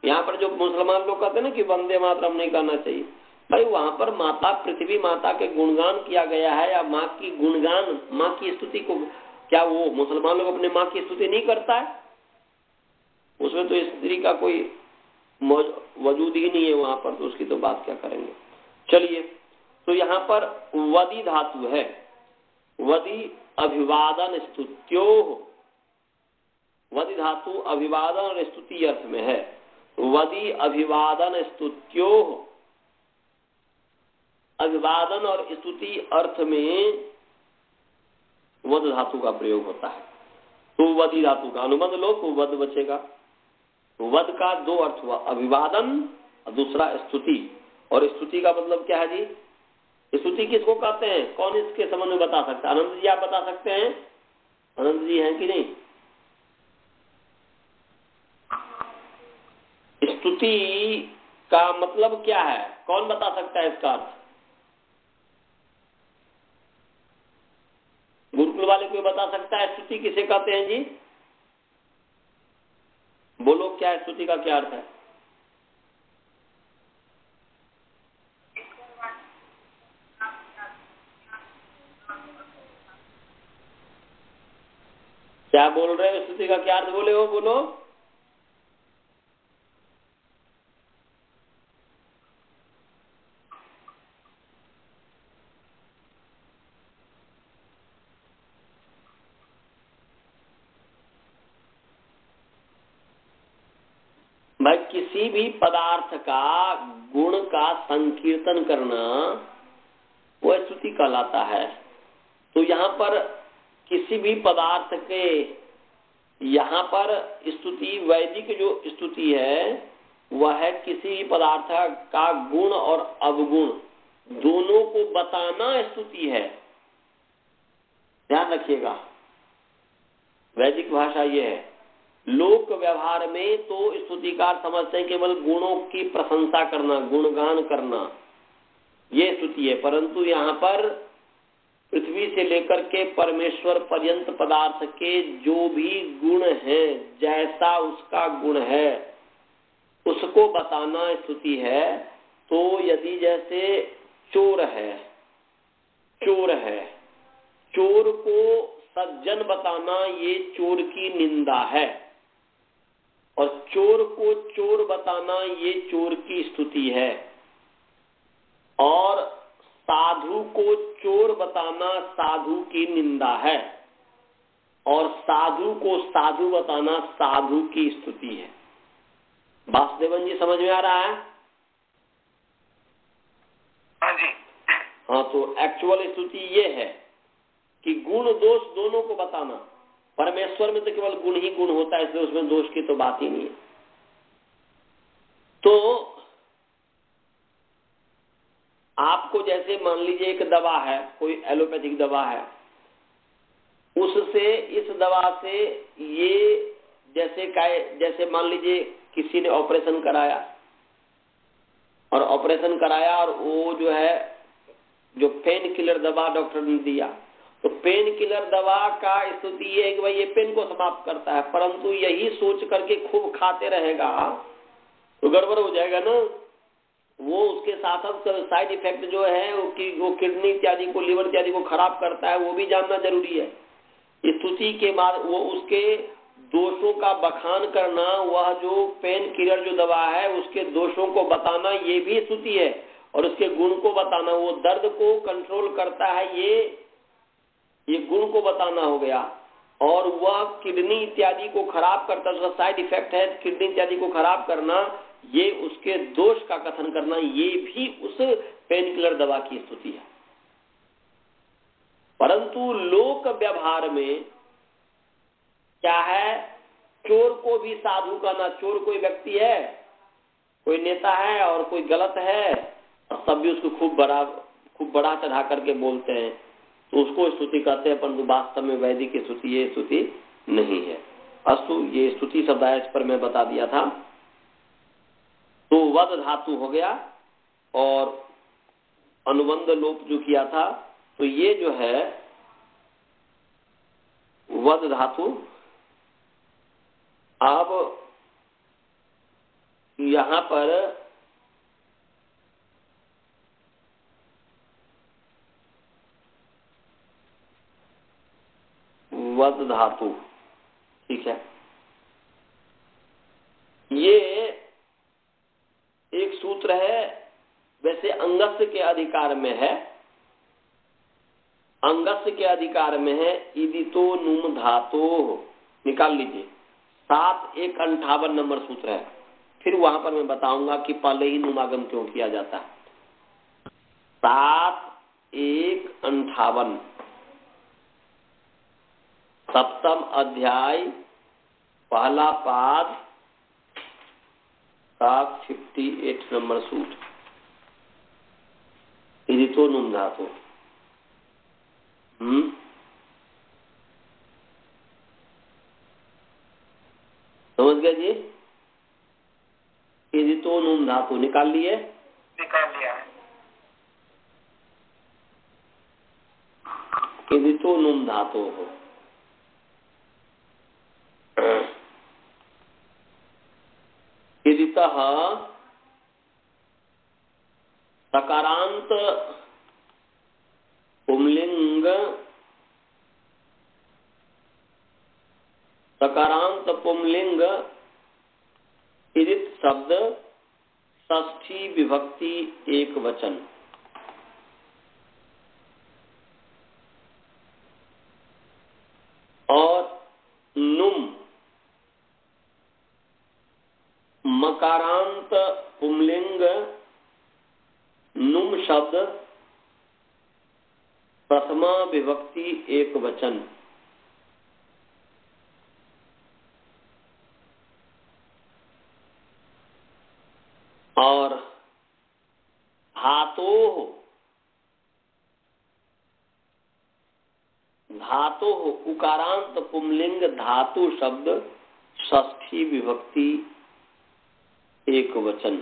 यहाँ पर जो मुसलमान लोग कहते हैं ना कि वंदे मातरम नहीं करना चाहिए, भाई वहां पर माता पृथ्वी माता के गुणगान किया गया है, या माँ की गुणगान, माँ की स्तुति को, क्या वो मुसलमान लोग अपने माँ की स्तुति नहीं करता है? उसमें तो स्त्री का कोई वजूद ही नहीं है वहां पर, तो उसकी तो बात क्या करेंगे। चलिए, तो यहाँ पर वदी धातु है, वदी अभिवादन स्तुत्यो, वदी धातु अभिवादन और स्तुति अर्थ में है। वदी अभिवादन स्तुत्यो, अभिवादन और स्तुति अर्थ में वद धातु का प्रयोग होता है। तो वदी धातु का अनुबंध लो तो वद बचेगा। वद का दो अर्थ हुआ, अभिवादन और दूसरा स्तुति। और स्तुति का मतलब क्या है जी? स्तुति किसको कहते हैं? कौन इसके संबंध में बता सकता है? आनंद जी आप बता सकते हैं? आनंद जी हैं कि नहीं? स्तुति का मतलब क्या है? कौन बता सकता है इसका अर्थ? गुरुकुल वाले कोई बता सकता है स्तुति किसे कहते हैं जी? बोलो, क्या है स्तुति का क्या अर्थ है? क्या बोल रहे हो? स्तुति का क्या अर्थ बोले हो? बोलो। भाई किसी भी पदार्थ का गुण का संकीर्तन करना वो स्तुति कहलाता है। तो यहाँ पर किसी भी पदार्थ के, यहाँ पर स्तुति, वैदिक जो स्तुति है वह है किसी भी पदार्थ का गुण और अवगुण दोनों को बताना स्तुति है। ध्यान रखिएगा, वैदिक भाषा ये है। लोक व्यवहार में तो स्तुतिकार समझते हैं केवल गुणों की प्रशंसा करना, गुणगान करना, ये स्तुति है। परंतु यहाँ पर पृथ्वी से लेकर के परमेश्वर पर्यंत पदार्थ के जो भी गुण हैं, जैसा उसका गुण है उसको बताना स्तुति है। तो यदि जैसे चोर है, चोर है, चोर को सज्जन बताना ये चोर की निंदा है, और चोर को चोर बताना ये चोर की स्तुति है। और साधु को चोर बताना साधु की निंदा है, और साधु को साधु बताना साधु की स्तुति है। वासुदेवन जी समझ में आ रहा है? हाँ जी। हाँ, तो एक्चुअल स्तुति ये है कि गुण दोष दोनों को बताना। परमेश्वर में तो केवल गुण ही गुण होता है, इसलिए उसमें दोष की तो बात ही नहीं है। तो आपको जैसे मान लीजिए एक दवा है, कोई एलोपैथिक दवा है, उससे, इस दवा से ये जैसे मान लीजिए किसी ने ऑपरेशन कराया, और ऑपरेशन कराया और वो जो है जो पेन किलर दवा डॉक्टर ने दिया, तो पेन किलर दवा का स्तुति ये है कि भाई ये पेन को समाप्त करता है, परंतु यही सोच करके खूब खाते रहेगा तो गड़बड़ हो जाएगा ना। वो उसके साथ साथ साइड इफेक्ट जो है वो किडनी इत्यादि को, लिवर इत्यादि को खराब करता है, वो भी जानना जरूरी है। स्तुति के बाद वो उसके दोषों का बखान करना, वह जो पेन किलर जो दवा है उसके दोषों को बताना ये भी स्तुति है, और उसके गुण को बताना, वो दर्द को कंट्रोल करता है, ये गुण को बताना हो गया। और वह किडनी इत्यादि को खराब करता है, उसका साइड इफेक्ट है किडनी इत्यादि को खराब करना, ये उसके दोष का कथन करना, ये भी उस पेन किलर दवा की स्तुति है। परंतु लोक व्यवहार में क्या है, चोर को भी साधु कहना। चोर कोई व्यक्ति है, कोई नेता है और कोई गलत है, और सब भी उसको खूब बड़ा चढ़ा करके बोलते हैं तो उसको स्तुति कहते हैं, परंतु वास्तव में वैदिक स्तुति ये स्तुति नहीं है। अस्तु, ये स्तुति शब्द है, इस पर मैं बता दिया था। तो वद धातु हो गया और अनुबंध लोप जो किया था, तो ये जो है वद धातु। अब यहां पर वद धातु, ठीक है, ये एक सूत्र है, वैसे अंगस्य के अधिकार में है, अंगस्य के अधिकार में है। इदितो नुम धातो, निकाल लीजिए, 7-1-58 नंबर सूत्र है। फिर वहां पर मैं बताऊंगा कि पहले ही नुमागम क्यों किया जाता है। 7-1-58 सप्तम अध्याय पहला पाद का 58 नंबर सूत्र, इदितो नुम धातो। समझ गए जी? इदितो नुम धातु निकाल लिए? निकाल लिया है। इदितो नुम धातु हो, इदितः सकारांत पुंलिंग, सकारांत पुंलिंग इदित शब्द षष्ठी विभक्ति एक वचन। और नुम मकारांत पुंलिंग नुम शब्द प्रथमा विभक्ति एक वचन। और धातो, धातो उकारांत पुंलिंग धातु शब्द षष्ठी विभक्ति एक वचन।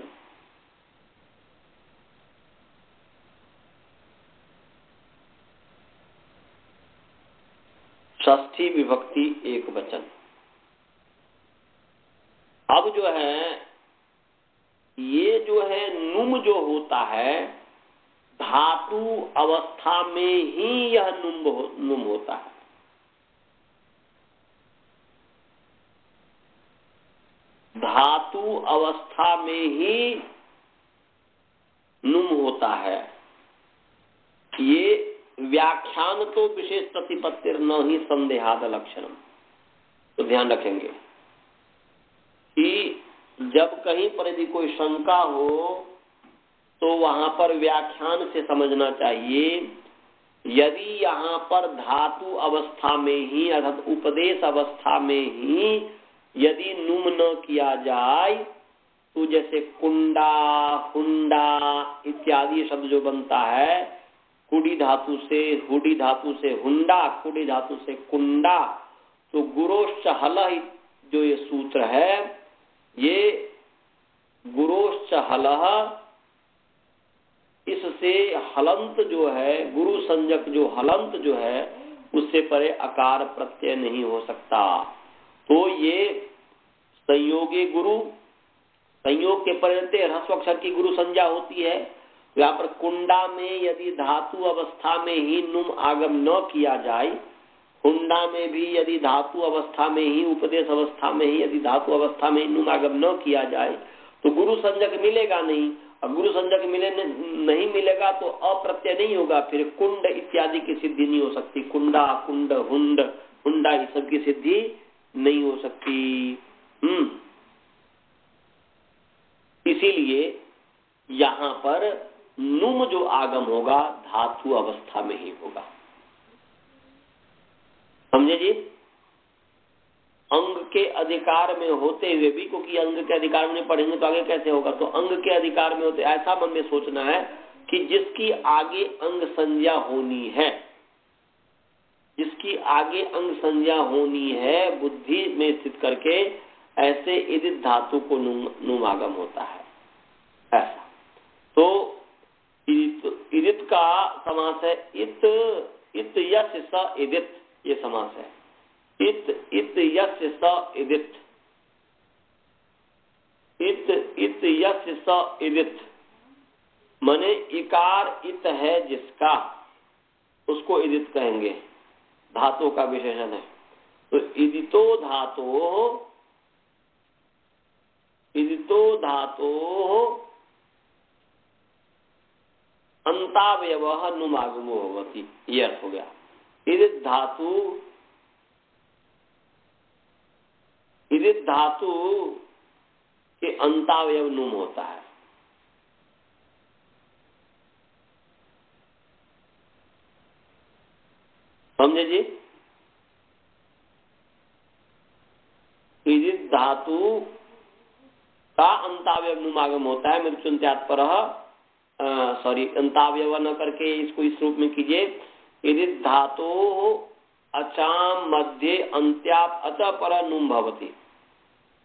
षष्ठी विभक्ति एक वचन। अब जो है ये जो है नुम जो होता है, धातु अवस्था में ही यह नुम होता है। धातु अवस्था में ही नुम होता है। ये व्याख्यान तो विशेष प्रतिपत्तिर न ही संदेहाद लक्षणम, तो ध्यान रखेंगे कि जब कहीं पर यदि कोई शंका हो तो वहां पर व्याख्यान से समझना चाहिए। यदि यहाँ पर धातु अवस्था में ही अर्थात उपदेश अवस्था में ही यदि नुम न किया जाए तो जैसे कुंडा, हुंडा इत्यादि शब्द जो बनता है, कुड़ी धातु से, हुडी धातु से हुंडा, कुड़ी धातु से कुंडा, तो गुरोश्च हलः जो ये सूत्र है, ये गुरोश्च हलः, इससे हलंत जो है, गुरु संजक जो हलंत जो है, उससे परे अकार प्रत्यय नहीं हो सकता। तो ये संयोगी गुरु, संयोग के परिणते ह्रस्व अक्षर की गुरु संज्ञा होती है। यहाँ पर कुंडा में यदि धातु अवस्था में ही नुम आगम न किया जाए, हुंडा में भी यदि धातु अवस्था में ही, उपदेश अवस्था में ही यदि धातु अवस्था में ही नुम आगम न किया जाए तो गुरु संजक मिलेगा नहीं। अब गुरु संजक नहीं मिलेगा तो अप्रत्यय नहीं होगा, फिर कुंड इत्यादि की सिद्धि नहीं हो सकती। कुंडा, कुंड, हुंड, हुंडा ये सब की सिद्धि नहीं हो सकती। इसीलिए यहाँ पर नुम जो आगम होगा धातु अवस्था में ही होगा। समझे जी? अंग के अधिकार में होते हुए भी, क्योंकि अंग के अधिकार में पढ़ेंगे तो आगे कैसे होगा, तो अंग के अधिकार में होते ऐसा मन में सोचना है कि जिसकी आगे अंग संज्ञा होनी है जिसकी आगे अंग संज्ञा होनी है बुद्धि में स्थित करके, ऐसे इदित धातु को नुमागम होता है। ऐसा तो इदित का समास है इत यश स इदित, ये समास है। इत यश स इदित, इत यश स इदित माने इकार इत है जिसका, उसको इदित कहेंगे, धातु का विशेषण है। तो इदितो धातो अंतावयवः नुमागमो भवति, ये अर्थ हो गया। इदित धातु के अंतावयव नुम होता है। समझे जी? इदित धातु का अंतावयव नुमागम होता है। मृत्युंत्यात्पर अंतावयव न करके इसको इस रूप में कीजिए। इदित धातु अचाम मध्य अंत्याप अच पर नुम भवति।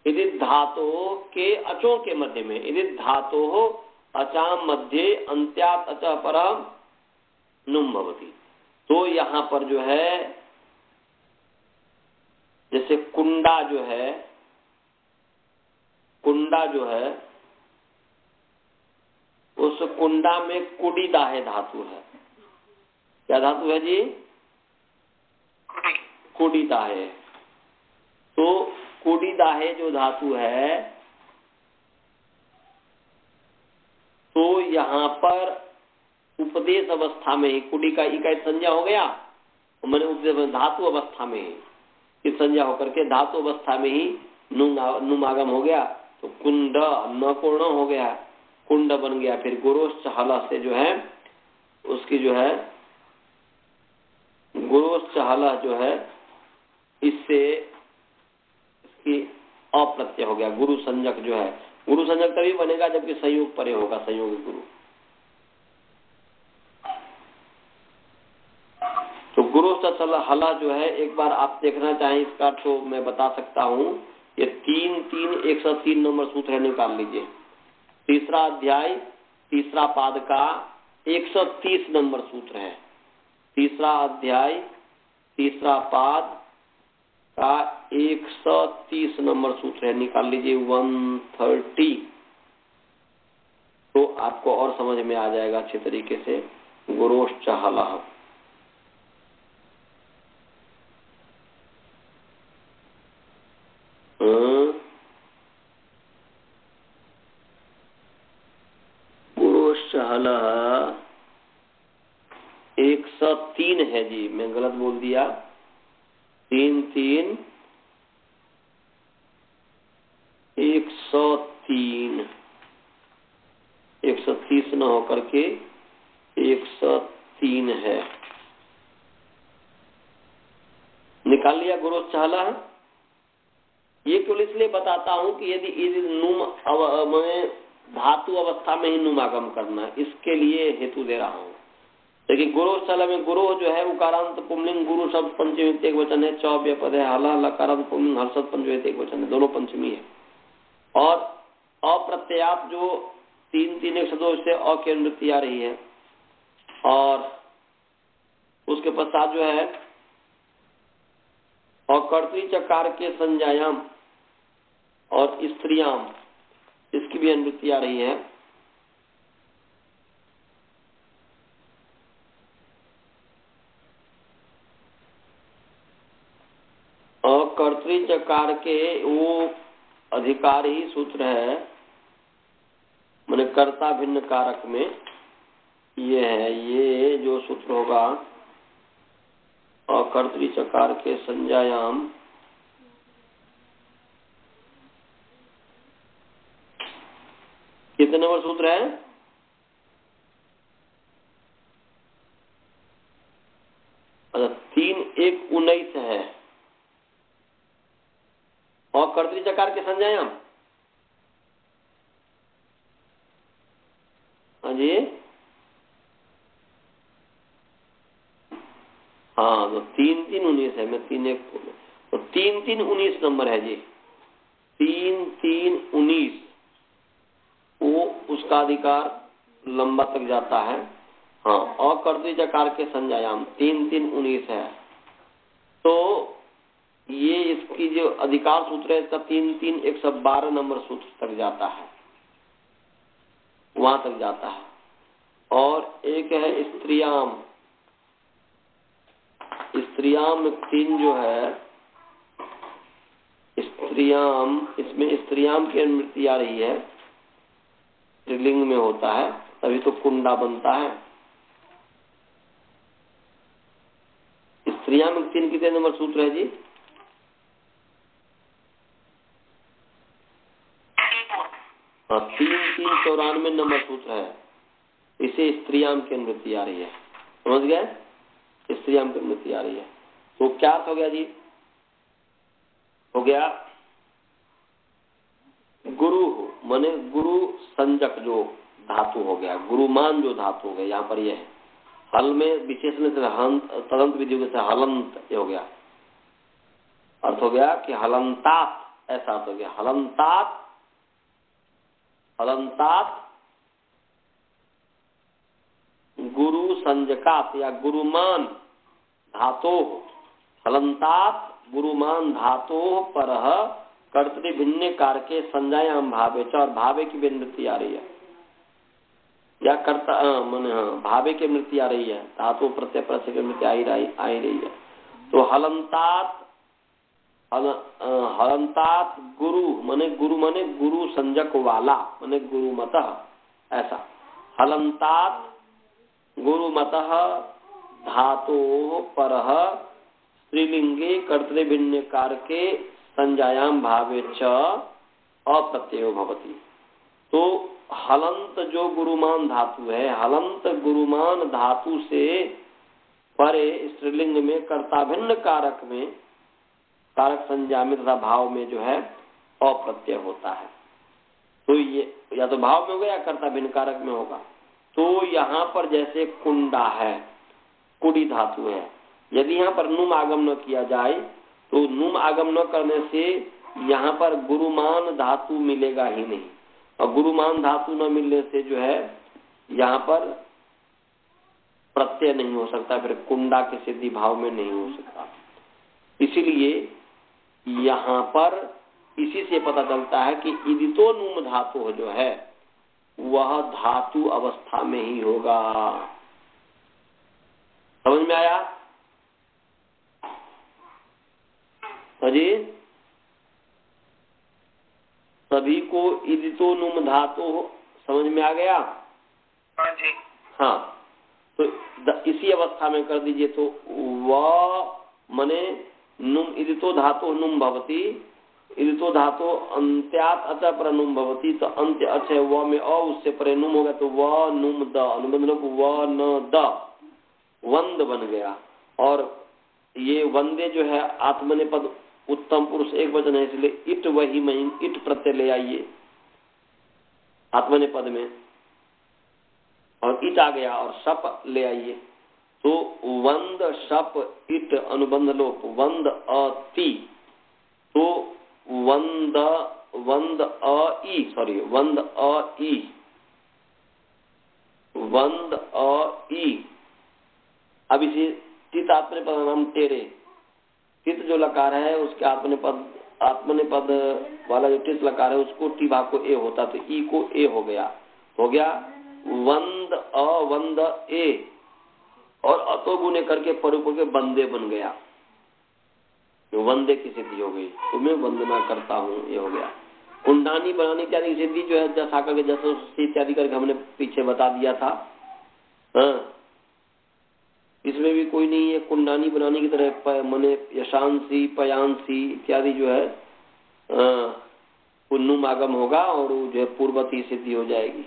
इदित धातु के अचों के मध्य में, इदित धातु अचाम मध्य अंत्याप अच पर नुम भवति। तो यहाँ पर जो है जैसे कुंडा जो है उस कुंडा में कुड़ी दाहे धातु है। क्या धातु है जी? कुड़ी दाहे। तो कुड़ी दाहे जो धातु है, तो यहाँ पर उपदेश अवस्था में ही कुड़ी का इकाई संज्ञा हो गया, मैंने उपदेश धातु अवस्था में ही संज्ञा होकर के धातु अवस्था में ही नुमागम हो गया। तो कुंड न पूर्ण हो गया, कुंड बन गया। फिर गुरोश्च हल से जो है उसकी जो है गुरोश्च हल जो है इससे इसकी अप्रत्यय हो गया। गुरु संज्ञक जो है, गुरु संज्ञक तभी बनेगा जबकि संयोग परे होगा, संयोग गुरु। तो गुरोश्च हल जो है एक बार आप देखना चाहें इसका तो मैं बता सकता हूँ। ये 103 नंबर सूत्र है, निकाल लीजिए। तीसरा अध्याय तीसरा पाद का 130 नंबर सूत्र है। तीसरा अध्याय तीसरा पाद का 130 नंबर सूत्र है, निकाल लीजिए 130। तो आपको और समझ में आ जाएगा अच्छे तरीके से। गुरोश्च हलः गुरोश्च हलः 103 है जी, मैं गलत बोल दिया। 103 130 न होकर के 103 है। निकाल लिया गुरोश्च हलः। ये केवल इसलिए बताता हूं कि यदि नुम धातु अवस्था में ही नुमागम करना, इसके लिए हेतु दे रहा हूं। देखिए गुरोश्च हलः में गुरो जो है उकारांत पुंलिंग, गुरु शब्द पंचमी एक वचन है, चौव्य पद है। हलः लकारांत पुंलिंग हर्षद पंचमी एक वचन है, दोनों पंचमी है। और अप्रत्ययात जो 3 एक सदोष से अ की अनुवृत्ति आ रही है। और उसके पश्चात जो है और कर्तृ चकार के संज्ञायाम और स्त्रियाम, इसकी भी अनुवृत्ति आ रही है। और कर्तृ चकार के वो अधिकार ही सूत्र है, माने कर्ता भिन्न कारक में ये है। ये जो सूत्र होगा और कर्तृ चकार के संज्ञायाम कितने नंबर सूत्र है? अच्छा 3-1-19 है। और कर्तृ चकार के संज्ञायाम, हाँ जी, हाँ तो 3 3 19 है, मैं 3 1 तो 3 3 19 नंबर है जी। 3 3 19 वो उसका अधिकार लंबा तक जाता है। हाँ, अकर्तृ जकार के संज्ञायाम 3 3 19 है। तो ये इसकी जो अधिकार सूत्र है इसका 3 3 112 नंबर सूत्र तक जाता है, वहां तक जाता है। और एक है स्त्रियाम। स्त्रियाम 3 जो है स्त्रियाम, इसमें स्त्रियाम की अनुवृत्ति आ रही है, स्त्रीलिंग में होता है तभी तो कुंडा बनता है। स्त्रियाम 3 कितने नंबर सूत्र है जी? 3 3 94 नंबर सूत्र है। इसे स्त्रियाम की अनुवृत्ति आ रही है, समझ गए? स्त्रियाम की अनुवृत्ति आ रही है। तो क्या अर्थ हो गया जी? हो गया गुरु माने गुरु संजक जो धातु हो गया, गुरुमान जो धातु हो गया, यहाँ पर यह है। हल में विशेषण से तदंत विधि से हलंत हो गया। अर्थ हो गया कि हलंतात, ऐसा अर्थ हो गया। हलंतात, हलंतात गुरु संजकात या गुरुमान धातो, हलंतात गुरुमान धातो परः कर्तृ भिन्न कारके संज्ञायाम भावे च, और भावे की विनिवृत्ति आ रही है या कर्ता माने भावे की वृत्ति आ रही है, धातु प्रत्यय प्रत्यय की वृत्ति आ ही रही है। तो हलंतात, हलंतात गुरु माने गुरु संजक वाला माने गुरुमतः, ऐसा। हलंतात गुरुमतः धातो परः स्त्रीलिंगे कर्तृ भिन्न कारके संज्ञायाम भावे च अप्रत्ययो भवति। तो हलंत जो गुरुमान धातु है, हलंत गुरुमान धातु से परे स्त्रीलिंग में कर्ता भिन्न कारक में, कारक संज्ञा में तथा भाव में जो है अप्रत्यय होता है। तो ये या तो भाव में होगा या कर्ता भिन्न कारक में होगा। तो यहाँ पर जैसे कुंडा है, कुड़ी धातु है, यदि यहाँ पर नुम आगम न किया जाए तो नुम आगम न करने से यहाँ पर गुरुमान धातु मिलेगा ही नहीं, और गुरुमान धातु न मिलने से जो है यहाँ पर प्रत्यय नहीं हो सकता, फिर कुंडा के सिद्धि भाव में नहीं हो सकता। इसीलिए यहाँ पर इसी से पता चलता है कि इदितो नुम धातु जो है वह धातु अवस्था में ही होगा। समझ में आया जी? सभी को इदितो नुम धातु समझ में आ गया? हाँ जी। हाँ, तो इसी अवस्था में कर दीजिए। तो वह मने नुम इदितो धातु नुम भवती, इदितो धातु अंत्यात अच पर नुम भवती। तो अंत्य अच है व में अ, उससे परे नुम हो गया तो व नुम द, अनुबंध लोग व न द, वंद बन गया। और ये वंदे जो है आत्मनेपद उत्तम पुरुष एक वचन है, इसलिए इट वही महीन, इट प्रत्यय ले आइए आत्मनेपद में, और इट आ गया और शप ले आइए। तो वंद शप इट अनुबंध लोप वंद अति। तो वंद वंद अ ई, सॉरी वंद अ ई, वंद अ ई। अब इसे चित आत्मनेपद नाम तेरे, चित जो लकार है उसके आत्मनेपद वाला जो टित लकार है उसको टी भाग को ए होता, तो ई को ए हो गया वंद अ वंद ए, और अतो गुने करके परूप के बंदे बन गया, वंदे की सिद्धि हो गई, तुम्हें वंदना करता हूँ, ये हो गया। कुंडानी बनानी इत्यादि सिद्धि जो है जैसा करके जैसा इत्यादि करके हमने पीछे बता दिया था। हाँ, इसमें भी कोई नहीं है कुंडानी बनाने की तरह, मने यशांसी पयांसी इत्यादि जो है पुन्नुम आगम होगा और जो है पूर्वती सिद्धि हो जाएगी।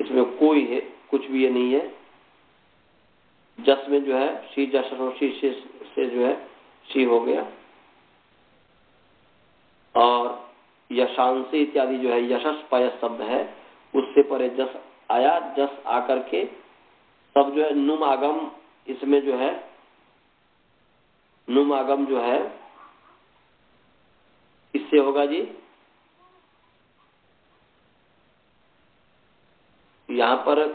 इसमें कोई है कुछ भी ये नहीं है। जस में जो है शी जसरोशी से जो है शी हो गया, और यशांसी इत्यादि जो है यशस पय शब्द है, उससे परे जस आया, जस आकर के तब जो है नुम आगम इसमें जो है नुम आगम जो है इससे होगा जी, यहाँ पर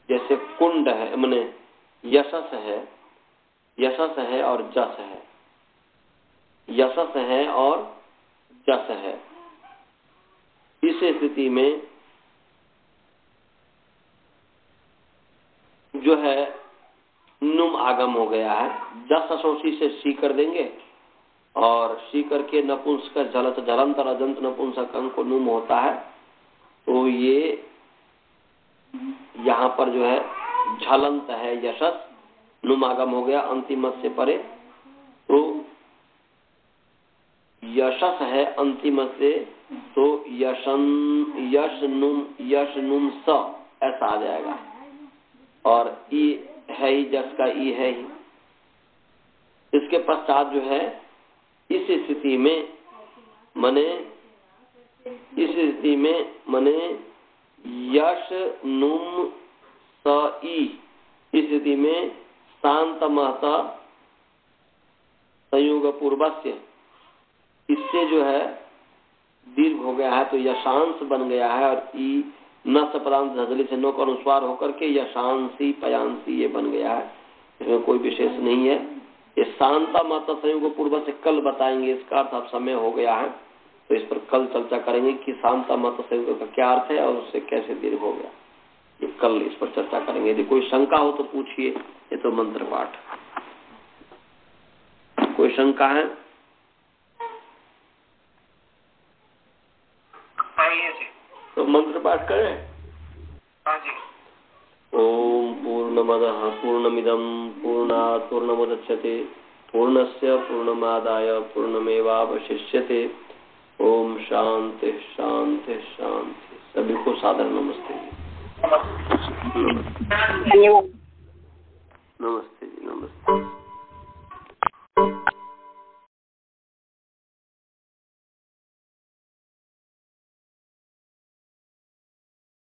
जैसे कुंड है, माने यशस है और जस है, यशस है और जस है। इस स्थिति में जो है नुम आगम हो गया है। जस असोसी से सी कर देंगे और सी करके नपुंसक झलत झलंत अजंत नपुंसक अंक को नुम होता है। तो ये यहाँ पर जो है झलंत है यशस, नुम आगम हो गया अंतिम से परे। तो यशस है अंतिम से, तो यश नुम स ऐसा आ जाएगा। और ई है ही, जस का ई है ही। इसके पश्चात जो है इस स्थिति में मने यश नुम स ई, इस स्थिति में शांत महता संयोग पूर्वस्य, इससे जो है दीर्घ हो गया है तो यशांश बन गया है। और ई न सपदांत धजली से नो का अनुस्वार होकर के यशांशी पयांशी ये बन गया है। इसमें कोई विशेष नहीं है। ये शांता माता संयोग पूर्व से कल बताएंगे, इसका अर्थ अब समय हो गया है तो इस पर कल चर्चा करेंगे कि शांता माता संयोग का क्या अर्थ है और उससे कैसे दीर्घ हो गया। ये कल इस पर चर्चा करेंगे। यदि कोई शंका हो तो पूछिए। ये तो मंत्र पाठ, कोई शंका है? तो मंत्र पाठ करें। हाँ जी। ओम पूर्णमदः पूर्णमिदं पूर्णात् पूर्णमुदच्यते पूर्णस्य पूर्णमादाय पूर्णमेवावशिष्यते। ओम शांति शांति शांति। सभी को सादर नमस्ते। धन्यवाद। नमस्ते जी, नमस्ते।